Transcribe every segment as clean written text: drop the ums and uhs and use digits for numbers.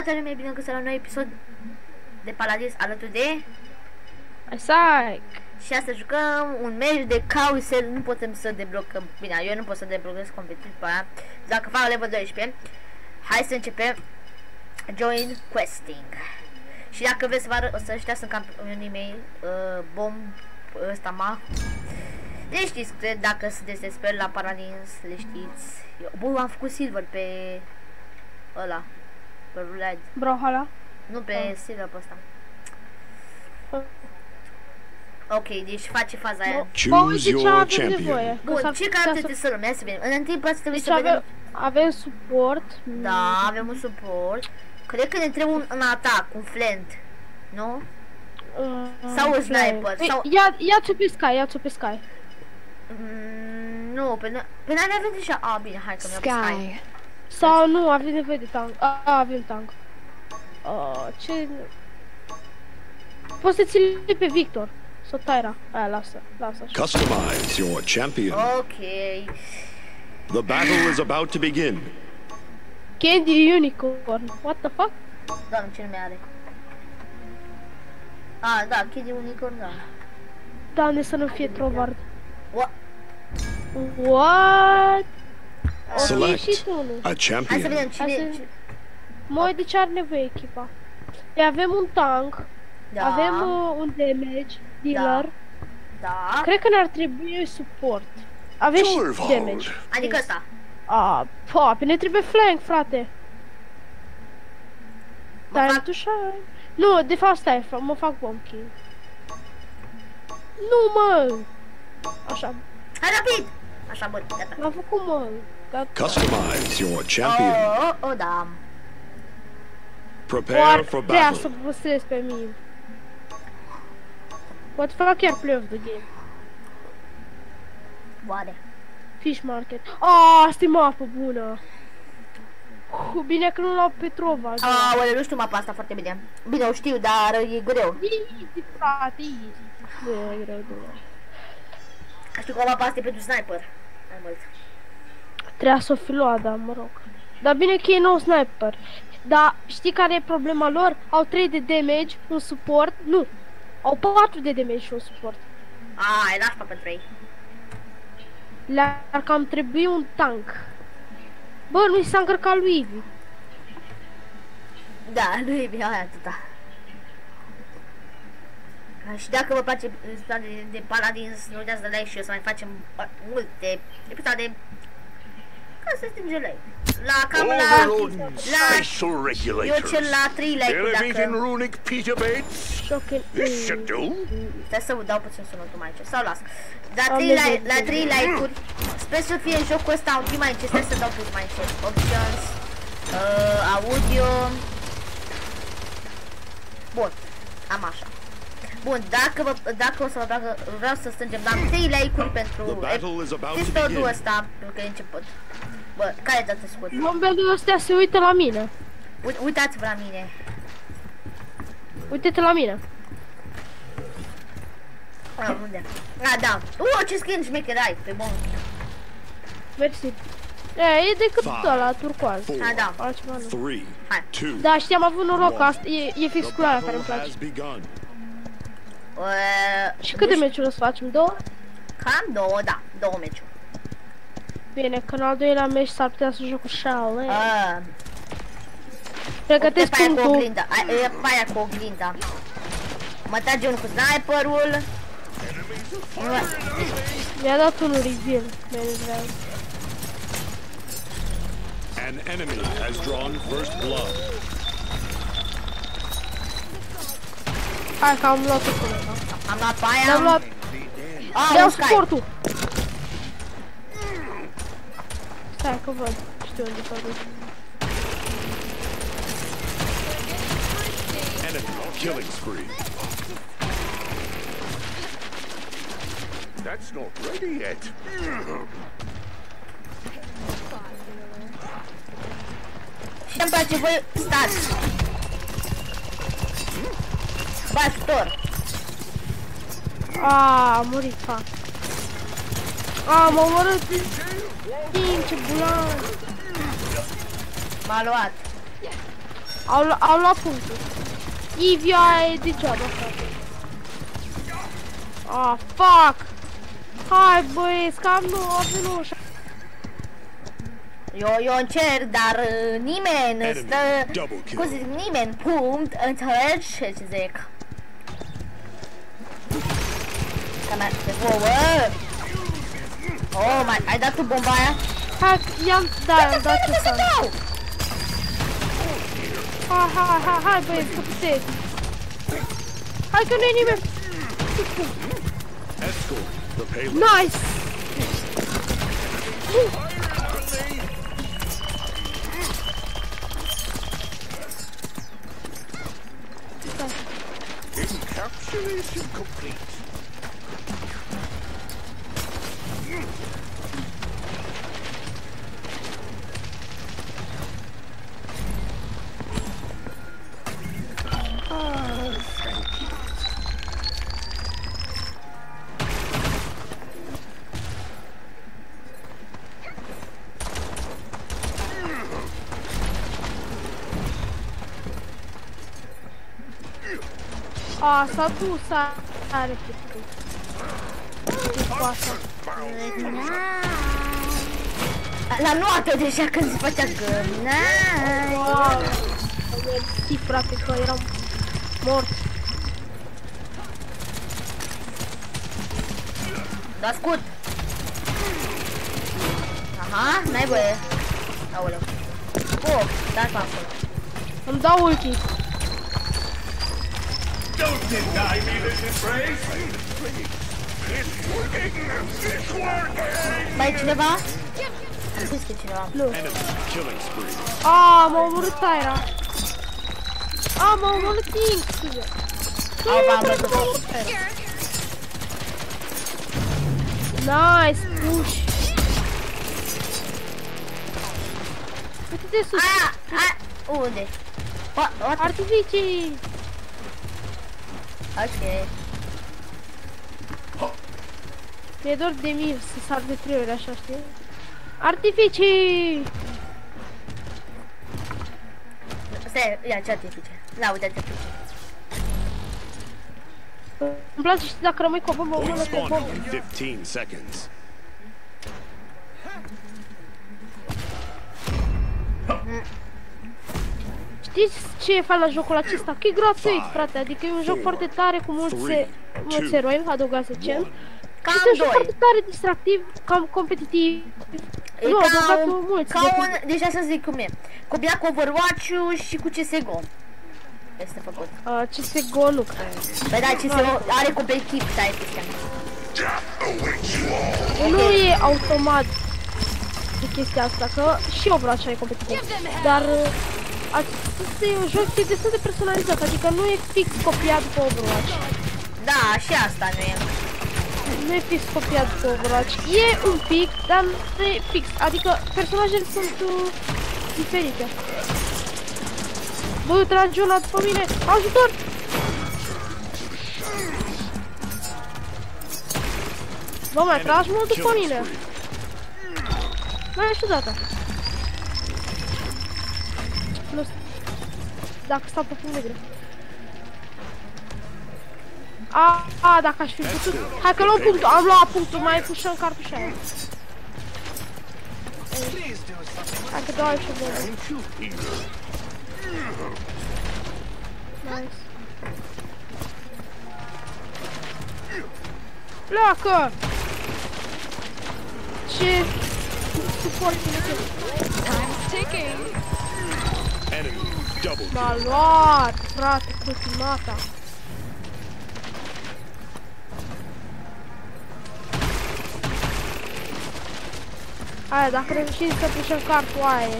Salutare, lumea, bine găsit la un nou episod de Paladins alături de Isaac. Și astăzi jucăm un meci de carousel. Nu putem să deblocăm. Bine, eu nu pot să deblochez competitiv pe aia. Dacă fac level 12. Hai să începem. Join questing. Și dacă vreți să vă arăt, o să ăștia sunt campionii mei. Bomb ăsta ma. Le știți, cred, dacă sunteți expert la Paladins, le știți. Bă, am făcut silver pe ăla, pe Roulette. Brawlhalla? Nu pe silver pe ăsta. Ok, deci face faza aia. Choose your champion. Bun, ce care trebuie să luăm? Ia să vedem. În întâi poate trebuie Deci să vedem. avem suport. Da, avem un suport. Cred că ne trebuie un atac, un flint. Nu? Sau un sniper. Sau... Ia-ți-o pe Sky, ia-ți-o pe Sky. Nu, pe noi avem deja... Ah, bine, hai că mi-am Sky. Sau nu, avem nevoie de tank. Avem tank. Ce... Poți să ți-l pe Victor. Sau Tyra. Aia, lasă așa. Customize your champion. Ok. The battle is about to begin. Candy Unicorn. What the fuck? Doamne, ce nume are? Ah, da, Candy Unicorn, da. Doamne, să nu fie Trovard. What? What? Select și tu, nu? a Hai să champion. vedem cine... Măi, de ce are nevoie echipa? Păi avem un tank. Da. Avem un damage dealer. Da. Cred că ne-ar trebui suport. Avem și damage. Adică ăsta. Pe ne trebuie flank, frate. Time to shine. Nu, de fapt stai, mă fac bomb king. Nu, mă. Așa. Hai rapid! Așa, bun, gata. L-am făcut, mă. Gata. Customize your champion. Da. Prepare for Trebuia să battle. păstrez pe mine. Pot fac chiar play of the game. Oare. Fish market. Asta e mapă bună. Bine că nu l-au pe Trova. Oare, nu știu mapa asta foarte bine. Bine, o știu, dar e greu. Easy, frate, easy. Nu e greu. Știu că mapa asta e pentru sniper. Mai mult. Trebuia să o fi luat, dar mă rog. Dar bine că e nou sniper. Dar știi care e problema lor? Au 3 de damage, un suport. Nu. Au 4 de damage și un suport. E nașpa pentru ei. Le-ar cam trebui un tank. Bă, nu-i s-a încărcat lui Ivy. Da, nu e bine, aia atâta. Și dacă vă place de Paladins, nu uitați de like și o să mai facem multe episoade ca să strângem like. Cam la Special regulations. eu cel la 3 like-uri Elevating dacă... runic Peter Bates. Shocking. This should do. Stai să vă dau puțin sunetul mai încet, sau las. La 3 like-uri, sper să fie jocul ăsta un pic mai încet, stai să dau puțin mai încet. Options, audio. Bun, am așa. Bun, dacă o să vă placă, vreau să strângem la 3 like-uri pentru episodul ăsta, pentru că e început. Bă, care dați scurt? Bombele astea se uită la mine. Uitați-vă la mine. Uite-te la mine. Unde? Da. Ce skin șmecher ai, pe bun. Mersi. E decât ăla, turcoaz. Da. Altceva nu. 3, 2, Da, știi, am avut noroc, asta e fix culoarea care îmi place. Și câte meciuri o să facem? 2? Cam 2, da, 2 meciuri. Bine, că în al doilea meci s-ar putea să joc cu Shale. Pregătesc punctul. E aia cu oglinda. Mă trage unul cu sniperul. Mi-a dat unul reveal. An enemy has drawn first blood. Hai că am luat-o până. Am luat pe aia. Le-am luat. Le-au suportul. Stai că văd. Știu unde s-a dus. Enemy killing spree. That's not ready yet. Și îmi place voi stați. Bă, ajutor. A murit, fac. M-a omorât. Ce bulan. M-a luat. Au luat punctul. Ivia e degeaba, frate. Ah, fuck! Hai, băieți, că nu avem ușa. Eu încerc, dar nimeni stă... Cum zic, nimeni, punct, înțelegi ce zic? Că mi-a... Oh, ai dat tu bomba aia? Hai, i-am dat ce să am. Hai, băieți, că puteți. Hai că nu-i nimeni. Nice! Encapsulation complete. S-a dus, are pitul. La noapte deja când se făcea că... Wow! Mersi, frate, că eram mort. Da scut! Aha, n-ai voie. Aoleu. Oh, da-i pe acolo. Îmi dau ulti. Don't deny me this embrace! It's working! It's working! Mai e cineva? Am spus că e cineva. Nu. Enemy killing spree. M-a omorât Tyra. M-a omorât King, scuze. M-am văzut. Nice, push. Uite-te sus. Unde? Artificii. Ok. Mi-e dor de mine să sar de 3 ori așa, știi? Artificii! Stai, ia ce artificii? Da, uite artificii. Îmi place, știi, dacă rămâi cu o bombă, o mână cu o Spawn bombă. in 15 seconds. Știți ce e fain la jocul acesta? Că e gratuit, frate, adică e un joc foarte tare cu mulți eroi adăugați recent. Este un joc foarte tare, distractiv, cam competitiv. Nu, adăugat mulți. Ca un, deci așa să zic cum e. Combinat cu Overwatch-ul și cu CSGO. Este făcut. CSGO nu cred. Păi da, CSGO are competitiv, stai chestia. Nu e automat de chestia asta, că și Overwatch are competitiv. Dar acesta e un joc destul de personalizat, adică nu e fix copiat după Overwatch. Da, și asta nu e. Nu e fix copiat după Overwatch. E un pic, dar nu e fix. Adică personajele sunt diferite. Bă, trage una după mine! Ajutor! Bă, mai tragi mult după mine! Mai ești odată. Nu știu. Dacă stau pe punct negru. Dacă aș fi putut... Hai că luăm punctul, am luat punctul, mai pușăm cartușa aia. Hai că dau aici o bombă. Nice. Pleacă! Ce... suport inutil. M-a luat, frate, cu ultimata. Aia, dacă reușim să pușăm cartul aia e.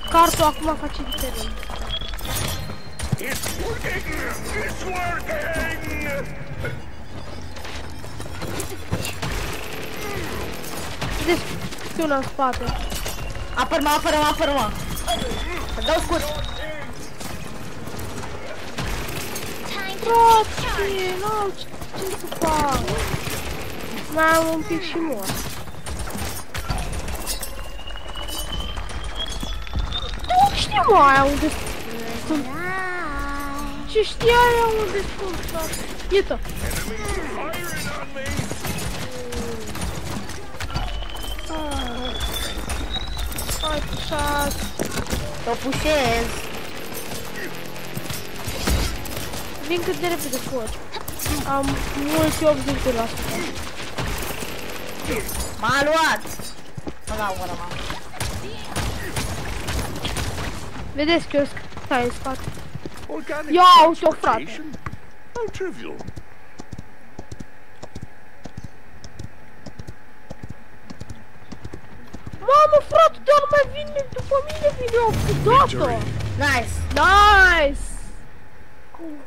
Cartul acum face diferent. It's working! It's working! Vedeți una în spate. Apără-mă, apără-mă, apără-mă! Să dau scurt! Frate, n-au ce să fac. Mai am un pic și mor. mă aia unde sunt? Ce știa aia unde sunt, frate? Iată! Hai, pușat! Te-o pușez! Vin cât de repede pot. Am mulți 80%. M-a luat! Mă dau gură, mă. Vedeți că eu stai în spate. Organic Ia uite-o, frate! transportation? How trivial. Mamă, frate, doar mai vine după mine, vine o pudată! Nice! Nice!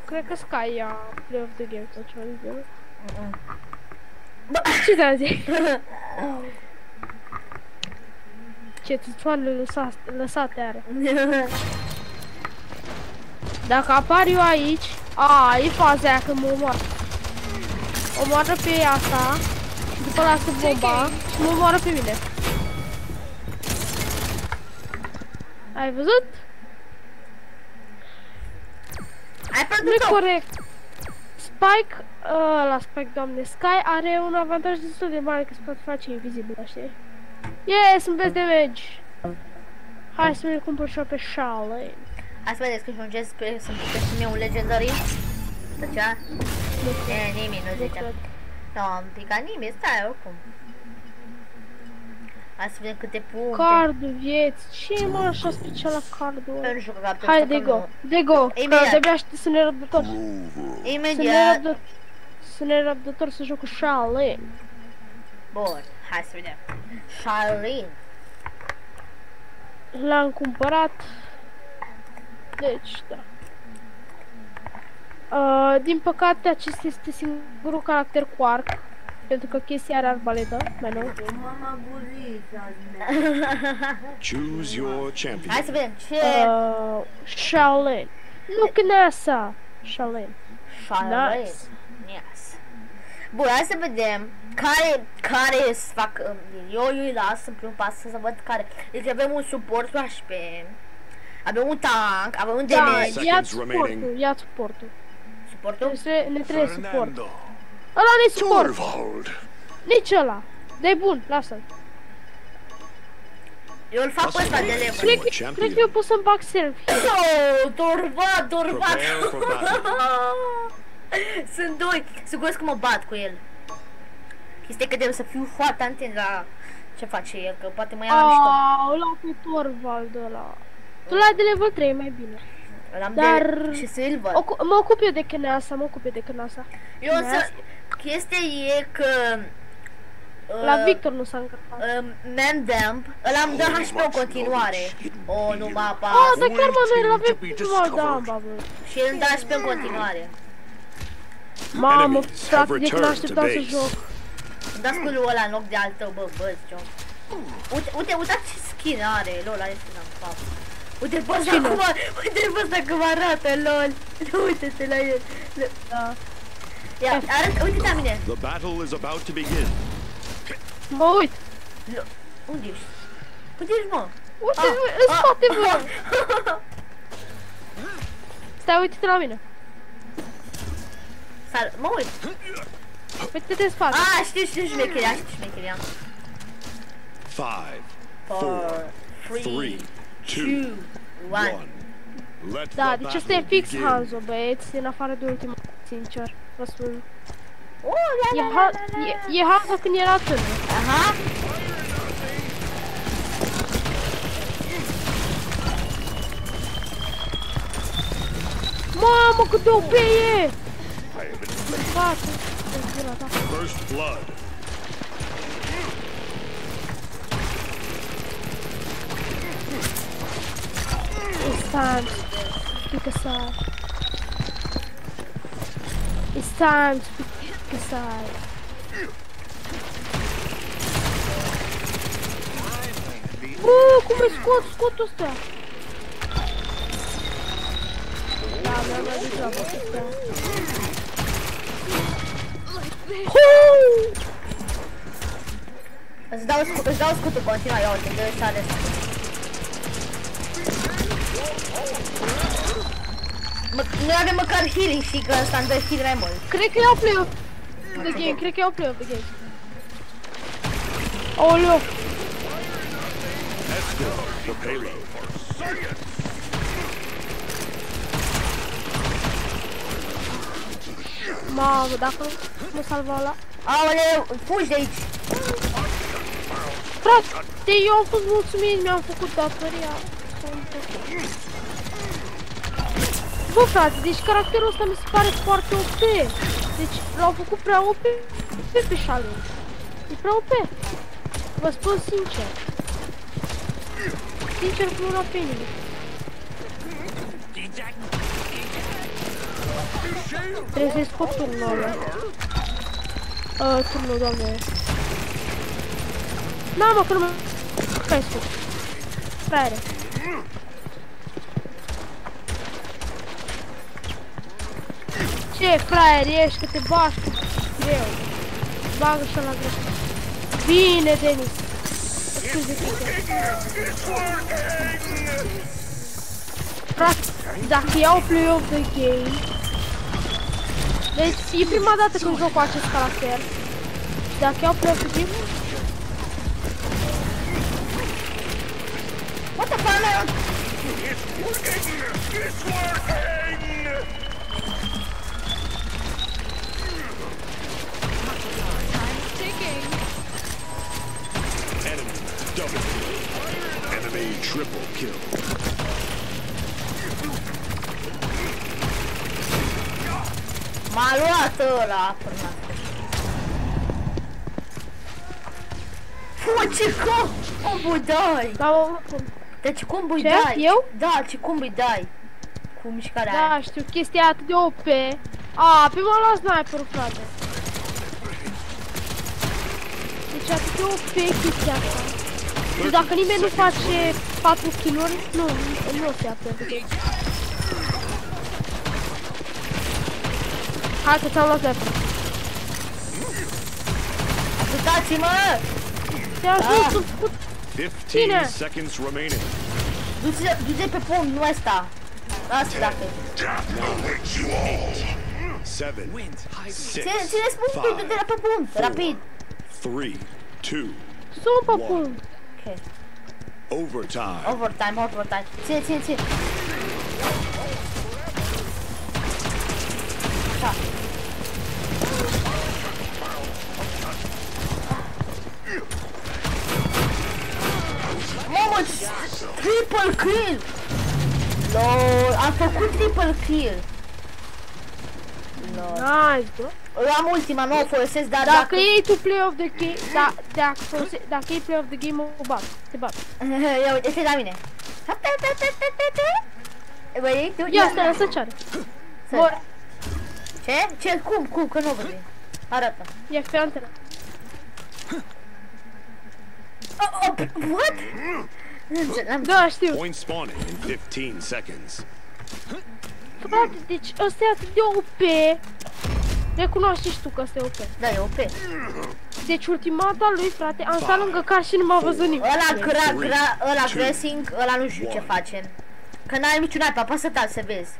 Cred că Sky ia play of the game sau ceva de genul. Ce ți-am zis? Ce țâțoanele lăsate are. Dacă apar eu aici, e faza aia când mă omoară. Omoară pe asta și după lasă bomba și mă omoară pe mine. Ai văzut? Ai Nu-i pierdut-o! corect. Spike, Spike, doamne, Sky are un avantaj destul de mare că se poate face invizibil, știi? Yes, sunt best damage! Hai să ne cumpăr și eu pe Charlene. Hai să vedeți când ajungesc să-mi puteți și mie un legendary. Tăcea? E, nimic, nu zice. Nu, am picat nimic, stai oricum. Hai să vedem câte puncte. Cardul vieți, ce mă așa special la cardul ăla? Eu nu știu că captul Hai, ăsta de că go, nu- de go, că Imediat. de-abia aștept să ne răbdători. Imediat. Să ne răbdători să joc cu Charlene. Bun, hai să vedem. Charlene. L-am cumpărat. Deci, da. Din păcate, acesta este singurul caracter cu arc. Pentru că chestia are arbaletă, mai nou. Choose your champion. Hai să vedem ce... Charlene. Nu Knasa. Charlene. Charlene. Nice. Yes. Bun, hai să vedem care să fac. Eu îi las în primul pas să văd care. Deci avem un suport cu HP. Avem un tank, avem un Da, damage. ia Seconds suportul, remaining. ia suportul. Suportul? Ne trebuie suport. Fernando. Ăla nu-i suport, Torvald. nici ăla. Dă-i bun, lasă-l. Eu îl fac pe ăsta de level. Cred că eu pot să-mi bag selfie. Oh, Torvat. Prepare for battle. Sunt doi. Sigur că mă bat cu el. Chestia că trebuie să fiu foarte atent la ce face el, că poate mă ia la mișto. Ăla pe Torvald ăla. Tu l-ai de level 3, mai bine. L-am Dar... de... și Silver. Mă ocup eu de Knasa, Eu însă, chestia e că... La Victor nu s-a încărcat. Mandamp, ăla îmi dă HP în continuare. Oh, nu mă apa. Dar chiar mă, noi l-avem primul damba, bă. Și el îmi dă HP în continuare. Mamă, Enemies frate, have de când returned așteptam to să base. joc. Îmi dă sculul ăla în loc de al tău, bă, zice-o. Uite ce skin are, lol, are skin în fapt. Uite-l pe ăsta cum cum arată, lol. Uite-te la el. Da. Ia, arată, uite-te la mine. The battle is about to begin. Mă uit. Unde ești? Unde ești, mă? Uite, în spate, bă. Stai, uite-te la mine. Mă uit. Uite-te în spate. Știu șmecheria. 5, 4, 3, 2, 2, 1. 1. Let Da, the deci ăsta e battle fix begin. Hanzo, băieți, în afară de ultima, sincer. Vă spun. Oh, E Hanzo când era tânăr. Aha. Mamă, cât de OP e! Frate, First blood. it's time to pick a side. It's time to pick a side. Cum îi scot ăsta? Da, mi-am mai degeaba ăsta. Îți dau scutul, continua, ia uite, dă sare. Noi avem măcar healing și că ăsta îmi dă heal mai mult. Cred că iau play-off the game, cred că iau play-off the game. Aoleu! The payload. Mamă, dacă mă salva ăla. Aoleu, fugi de aici. Frate, eu am fost mulțumit, mi-am făcut datoria. Bă, frate, deci caracterul ăsta mi se pare foarte OP. Deci l-au făcut prea OP pe Shaolin. E prea OP. Vă spun sincer. Sincer cu una pe nimic. Trebuie să-i scot turnul ăla. Turnul, doamne. Na, mă, că nu mă... Hai scot. Fraiere. Ce fraier ești, că te bași cu greu. Bagă și-o la greșeală. Bine, Denis. Frate, dacă iau play-off the game... Deci, e prima dată când joc cu acest caracter. Dacă iau play-off the game... What the fuck, man? It's working! Enemy double kill. Enemy triple kill. M-a luat ăla până. Fă, ce combo dai? Deci cum îi dai? Eu? Da, ce cum îi dai? Cu mișcarea Da, aia. știu, chestia atât de OP. A, pe m-a luat sniperul, frate. Deci atât de OP chestia asta. Deci dacă nimeni nu face 4 kill-uri, nu se ia pe. Hai că ți-am luat sniperul. Ajutați-mă! Te ajut, sunt făcut. 15 seconds remaining. Du-te pe pom, nu ăsta. Asta dacă. 7, 6, Țineți punctul, du-te la pe pom, rapid. 3, 2, Sunt pe punct. Ok. overtime. Overtime. Ține. Așa. Mamă, triple kill! LOL, am făcut triple kill. LOL. Nice, bro. Eu am ultima, nu o folosesc, dar Dacă iei tu play-off the game, dacă iei play-off the game, o bat, te bat. Ia uite, este la mine. Bă, iei tu? Ia, stai, să ceară. Bă, Ce? Cum? Că nu văd. Arată. ia pe antena. What? Da, știu. Point spawning in 15 seconds. Frate, deci ăsta e atât de OP. Recunoaște și tu că ăsta e OP. Da, e OP. Deci ultimata lui, frate, am stat lângă car și nu m-a văzut nimeni. Ăla Gressing, ăla nu știu ce face. Că n-are niciun item, apasă tare să vezi.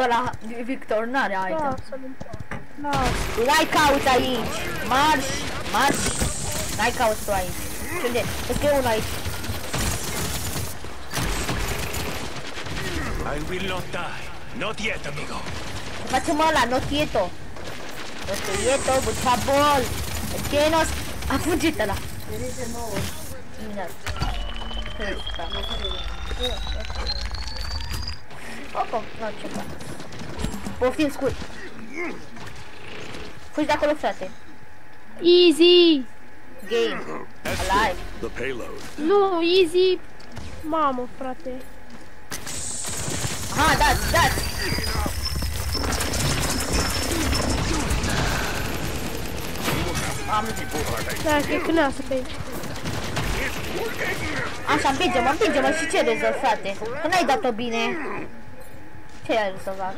Ăla, Victor, n-are Da, item. să-l împart. N-ai caut aici. Marș. N-ai caut tu aici. Și unde? Este unul aici. I will not die. Not yet, amigo. Facem ăla, notieto, buchabol. Genos. A fugit ăla. Opa, nu ceva. Poftim scurt. Fugi de acolo, frate. Easy! Game. Alive. The payload. Nu, easy! Mamă, frate. Aha, dați. Da, cred că n-a să pe aici. Așa, împinge-mă și ce rezolv, frate? Că n-ai dat-o bine. Ce ai rezolvat?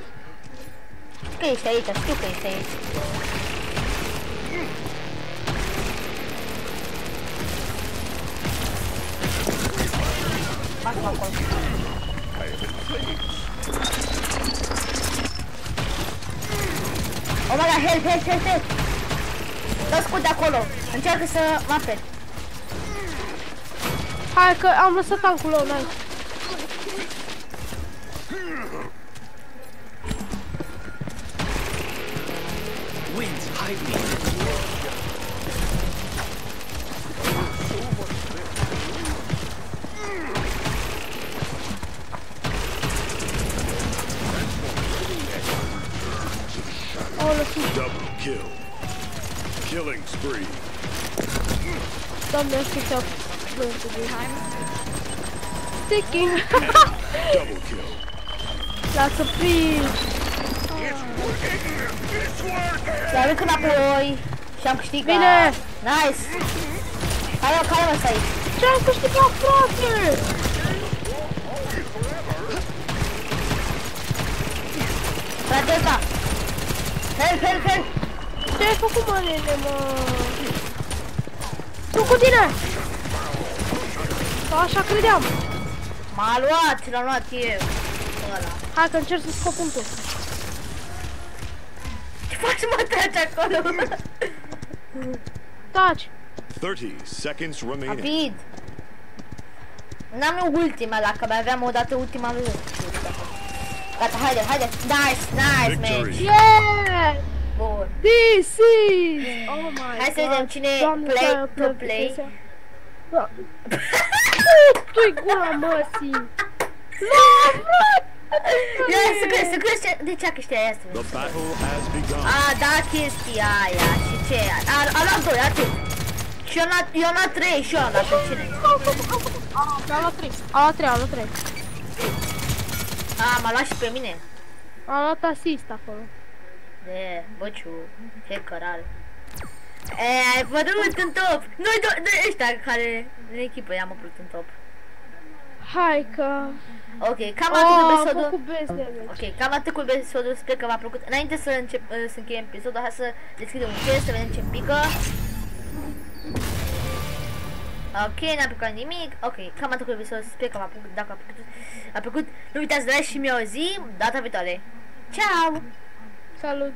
Știu că ești aici. Pasă-mă acolo. Oh my god, help! Dă-ți cu de acolo, încearcă să mă aperi. Hai că am lăsat tancul lău, n-ai. Winds hide me. Double kill. Killing spree. Doamne, astea ce-au vântul de sticking. Double kill. Lasă free. L-am venit înapoi și am câștigat. Bine! Nice! Care mă stai? Ce-am câștigat, frate? Frate ăsta! Help! Ce ai făcut, mă, nene, mă? Tu cu tine! Sau așa credeam. M-a luat, l-am luat eu. Ăla. Hai că încerc să scop punctul. Ce faci, mă, treci acolo? Taci! 30 seconds remaining. Rapid! N-am eu ultima, dacă mai aveam odată ultima lui. Gata, haide! Nice, man! Victory. Yeah! Bun. This is... Oh my Hai să vedem cine play. Tu-i gura măsii! Să crezi de ce a câștigat aia să The battle has begun. da, chestia aia și ce a luat 2, atât. Și eu am luat 3 și eu am luat pe cine? Am luat 3. M-a luat și pe mine. Am luat asist acolo. De, băciu, ce cărare. Ai apărut în top. Noi ăștia care în echipă i-am apărut în top. Hai că... Ok, cam atât cu am episodul. făcut best damage. Ok, cam atât cu episodul, sper că v-a plăcut. Înainte să încheiem episodul, hai să deschidem un chest, să vedem ce pică. Ok, n-a picat nimic. Ok, cam atât cu episodul, sper că v-a plăcut. Dacă a plăcut, nu uitați de like și mi-o zi data viitoare. Ciao! Salut!